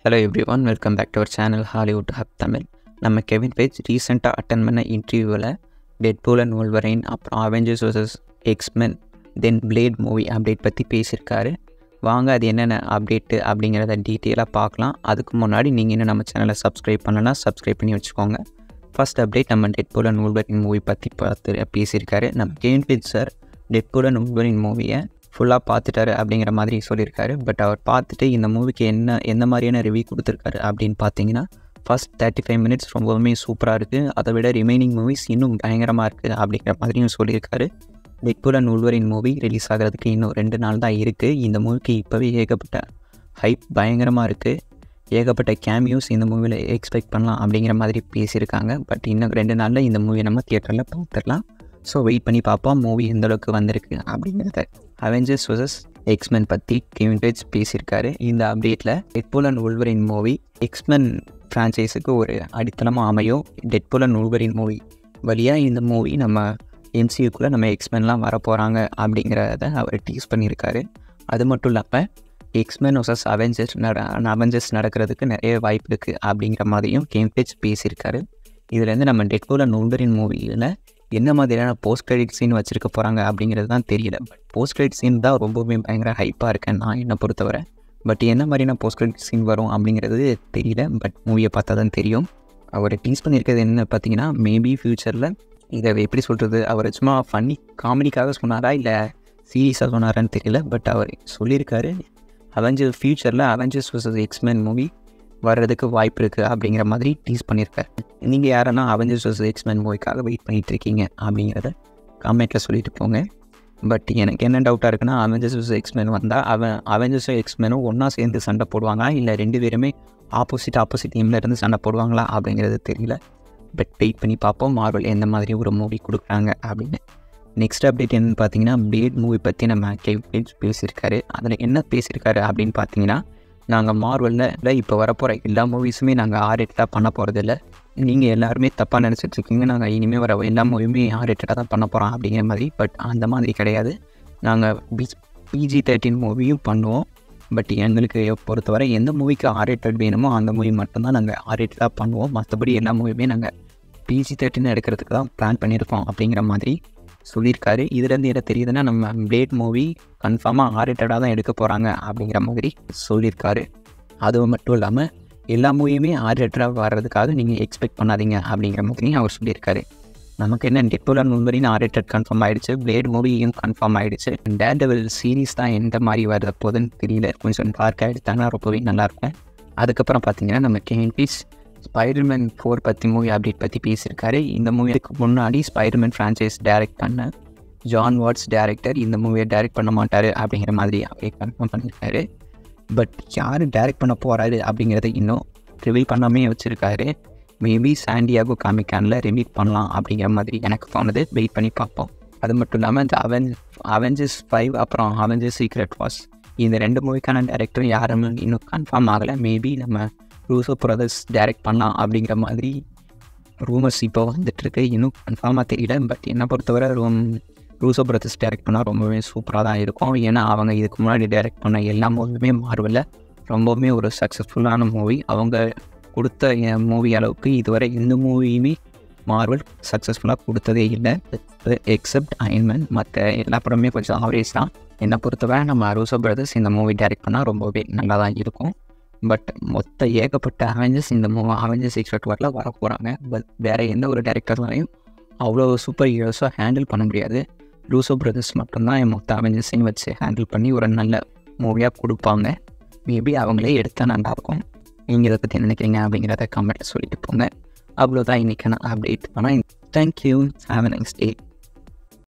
Hello everyone, welcome back to our channel Hollywood hub Tamil. நம்ம Kevin page ரீசெண்டாக attend பண்ண இன்டர்வியூவில் டெட்பூல் அண்ட் வொல்வரைன், அப்புறம் அவெஞ்சர்ஸ் vs எக்ஸ்மென், தென் plate movie update பற்றி பேசியிருக்காரு. வாங்க அது என்னென்ன அப்டேட்டு அப்படிங்கிறத டீட்டெயிலாக பார்க்கலாம். அதுக்கு முன்னாடி நீங்கள் இன்னும் நம்ம சேனலை சப்ஸ்கிரைப் பண்ணலன்னா சப்ஸ்கிரைப் பண்ணி வச்சுக்கோங்க. ஃபர்ஸ்ட் அப்டேட், நம்ம டெட்பூல் அண்ட் வொல்வரைன் மூவி பற்றி பேசியிருக்காரு. நம்ம Kevin Feige sir Deadpool and Wolverine மூவியை ஃபுல்லாக பார்த்துட்டாரு அப்படிங்கிற மாதிரி சொல்லியிருக்காரு. பட் அவர் பார்த்துட்டு இந்த மூவிக்கு எந்த மாதிரியான ரிவ்யூ கொடுத்துருக்காரு அப்படின்னு பார்த்தீங்கன்னா, ஃபர்ஸ்ட் 35 மினிட்ஸ் ரொம்பவுமே சூப்பராக இருக்குது, அதை விட ரிமைனிங் மூவிஸ் இன்னும் பயங்கரமாக இருக்குது அப்படிங்கிற மாதிரியும் சொல்லியிருக்காரு. Deadpool and Wolverine movie release ஆகிறதுக்கு இன்னும் 2 நாள் தான் இருக்குது. இந்த மூவிக்கு இப்போவே ஏகப்பட்ட ஹைப் பயங்கரமாக இருக்குது. ஏகப்பட்ட கேமியோஸ் இந்த மூவியில் எக்ஸ்பெக்ட் பண்ணலாம் அப்படிங்கிற மாதிரி பேசியிருக்காங்க. பட் இன்னும் 2 நாளில் இந்த மூவியை நம்ம தியேட்டரில் பார்த்துடலாம். ஸோ வெயிட் பண்ணி பார்ப்போம் மூவி எந்தளவுக்கு வந்திருக்கு அப்படிங்கிறத. அவெஞ்சர்ஸ் vs எக்ஸ்மென் பற்றி கெவின் பேஜ் பேசியிருக்காரு. இந்த அப்டேட்டில் Deadpool and Wolverine movie X-Men ஃப்ரான்ச்சைஸுக்கு ஒரு அடித்தளமாக அமையும். டெட்பூல் அண்ட் வொல்வரைன் மூவி வழியாக இந்த மூவி நம்ம எம்சியூக்குள்ளே நம்ம எக்ஸ்மென்லாம் வர போகிறாங்க அப்படிங்கிறத அவர் டீஸ் பண்ணியிருக்காரு. அது மட்டும் இல்லாமல் எக்ஸ்மென் vs அவெஞ்சர்ஸ் நடக்கிறதுக்கு நிறைய வாய்ப்பு இருக்குது அப்படிங்கிற மாதிரியும் கெவின் பேஜ் பேசியிருக்காரு. இதுலேருந்து நம்ம டெட்பூல் அண்ட் வொல்வரைன் மூவியில் என்ன மாதிரியான போஸ்ட் கிரெடிட் சீன் வச்சுருக்க போகிறாங்க அப்படிங்கிறது தான் தெரியல. பட் போஸ்ட் கிரெடிட் சீன் தான் ரொம்பவுமே பயங்கர ஹைப்பாக இருக்கேன் நான் என்னை பொறுத்தவரை. பட் என்ன மாதிரியான போஸ்ட் கிரெடிட் சீன் வரும் அப்படிங்கிறது தெரியல. பட் மூவியை பார்த்தா தான் தெரியும். அவர் டீஸ் பண்ணியிருக்கிறது என்ன பார்த்தீங்கன்னா, மேபி ஃப்யூச்சரில் இதை எப்படி சொல்கிறது, அவர் சும்மா ஃபன்னி காமெடிக்காக சொன்னாரா இல்லை சீரியஸாக சொன்னாரான்னு தெரியல. பட் அவர் சொல்லியிருக்காரு ஃப்யூச்சரில் அவெஞ்சர்ஸ் vs எக்ஸ்மென் மூவி வர்றதுக்கு வாய்ப்பு இருக்குது அப்படிங்கிற மாதிரி டீஸ் பண்ணியிருக்காரு. நீங்கள் யாருன்னா அவெஞ்சர்ஸ் vs எக்ஸ்மென் மூவிக்காக வெயிட் பண்ணிகிட்ருக்கீங்க அப்படிங்கிறத கமெண்ட்டில் சொல்லிட்டு போங்க. பட் எனக்கு என்ன டவுட்டாக இருக்குன்னா, அவெஞ்சர்ஸ் vs எக்ஸ்மென் வந்தால் அவெஞ்சர்ஸும் எக்ஸ்மெனும் ஒன்றா சேர்ந்து சண்டை போடுவாங்க, இல்லை 2 பேருமே ஆப்போசிட் டீமில் இருந்து சண்டை போடுவாங்களா அப்படிங்கிறது தெரியல. பட் வெயிட் பண்ணி பார்ப்போம் மார்வல் எந்த மாதிரி ஒரு மூவி கொடுக்குறாங்க அப்படின்னு. நெக்ஸ்ட் அப்டேட் என்னென்னு பார்த்தீங்கன்னா, பிளேட் மூவி பற்றி நம்ம கெவின் பேஜ் பேசியிருக்காரு. அதில் என்ன பேசியிருக்காரு அப்படின்னு பார்த்தீங்கன்னா, நாங்கள் மார்வலில் இப்போ வரப்போகிற எல்லா மூவிஸுமே நாங்கள் R-rated பண்ண போகிறதில்ல. நீங்கள் எல்லாருமே தப்பாக நினச்சிட்ருக்கீங்க, நாங்கள் இனிமேல் வர எல்லா மூவியுமே R-rated தான் பண்ண போகிறோம் அப்படிங்கிற மாதிரி. பட் அந்த மாதிரி கிடையாது. நாங்கள் PG-13 மூவியும் பண்ணுவோம். பட் எங்களுக்கு பொறுத்தவரை எந்த மூவிக்கு R-rated வேணுமோ அந்த மூவி மட்டும்தான் நாங்கள் R-rated பண்ணுவோம். மற்றபடி எல்லா மூவியுமே நாங்கள் PG-13 எடுக்கிறதுக்கு தான் பிளான் பண்ணியிருக்கோம் அப்படிங்கிற மாதிரி சொல்லியிருக்காரு. இதுலேருந்து என்ன தெரியுதுன்னா, நம்ம பிளேட் மூவி கன்ஃபார்மாக R-rated தான் எடுக்க போகிறாங்க அப்படிங்கிற மாதிரி சொல்லியிருக்காரு. அது மட்டும் இல்லாமல் எல்லா மூவியுமே R-rated வர்றதுக்காக நீங்கள் எக்ஸ்பெக்ட் பண்ணாதீங்க அப்படிங்கிற மாதிரி அவர் சொல்லியிருக்காரு. நமக்கு என்ன, டெட்பூல் அண்ட் வொல்வரைன் R-rated கன்ஃபார்ம் ஆகிடுச்சு, பிளேட் மூவியும் கன்ஃபார்ம் ஆகிடுச்சு. டேர்டெவில் சீரீஸ் தான் எந்த மாதிரி வர போதுன்னு தெரியல. கொஞ்சம் டார்க்காக எடுத்தாங்கன்னா ரொம்பவே நல்லாயிருக்கும். அதுக்கப்புறம் பார்த்தீங்கன்னா, நம்ம கெவின் பேஜ் ஸ்பைடர்மேன் 4 பற்றி மூவி அப்டேட் பற்றி பேசியிருக்காரு. இந்த மூவிக்கு முன்னாடி ஸ்பைடர்மேன் ஃப்ரான்ச்சைஸ் டைரக்ட் பண்ண ஜான் வாட்ஸ் டேரக்டர் இந்த மூவியை டைரக்ட் பண்ண மாட்டார் அப்படிங்கிற மாதிரி அவரே கன்ஃபார்ம் பண்ணியிருக்காரு. பட் யார் டைரக்ட் பண்ண போகிறாரு அப்படிங்கிறத இன்னும் ரிவீல் பண்ணாமே வச்சுருக்காரு. மேபி சாண்டியாகோ காமிக்கானில் ரிவீல் பண்ணலாம் அப்படிங்கிற மாதிரி எனக்கு தோணுது. வெயிட் பண்ணி பார்ப்போம். அது மட்டும் இல்லாமல் இந்த அவெஞ்சர்ஸ் 5 அப்புறம் அவெஞ்சர்ஸ் சீக்ரெட் வார்ஸ் இந்த 2 மூவிக்கான டேரக்டரும் யாரும் இன்னும் கன்ஃபார்ம் ஆகலை. மேபி நம்ம ரூசோ பிரதர்ஸ் டைரக்ட் பண்ணலாம் அப்படிங்கிற மாதிரி ரூமர்ஸ் இப்போ வந்துட்டுருக்கு. இன்னும் கன்ஃபார்மாக தெரியல. பட் என்னை பொறுத்தவரை ரூசோ பிரதர்ஸ் டைரக்ட் பண்ணால் ரொம்பவே சூப்பராக தான் இருக்கும். ஏன்னா அவங்க இதுக்கு முன்னாடி டைரக்ட் பண்ண எல்லா மூவியுமே மார்வலில் ரொம்பவுமே ஒரு சக்ஸஸ்ஃபுல்லான மூவி. அவங்க கொடுத்த மூவி அளவுக்கு இதுவரை எந்த மூவியுமே மார்வல் சக்ஸஸ்ஃபுல்லாக கொடுத்ததே இல்லை, எக்ஸப்ட் அயன்மேன். மற்ற எல்லா படமே கொஞ்சம் ஆவரேஜ் தான். என்னை பொறுத்தவரை நம்ம ரூசோ பிரதர்ஸ் இந்த மூவி டைரக்ட் பண்ணால் ரொம்பவே நல்லா தான் இருக்கும். பட் மொத்த ஏகப்பட்ட அவெஞ்சர்ஸ் இந்த அவெஞ்சர்ஸ் சீக்ரெட் வாரில் வர போகிறாங்க. பட் வேறு எந்த ஒரு டேரக்டர்லையும் அவ்வளோ சூப்பர் ஹீரோஸாக ஹேண்டில் பண்ண முடியாது. ரூசோ பிரதர்ஸ் மட்டும்தான் மொத்த அவெஞ்சர்ஸையும் வச்சு ஹேண்டில் பண்ணி ஒரு நல்ல மூவியாக கொடுப்பாங்க. மேபி அவங்களே எடுத்தால் நல்லாயிருக்கும். நீங்கள் இதை பற்றி நினைக்கிறீங்க அப்படிங்கிறத கமெண்ட்டில் சொல்லிட்டு போங்க. அவ்வளோதான் இன்றைக்கான அப்டேட். ஆனால் thank you, have a nice day.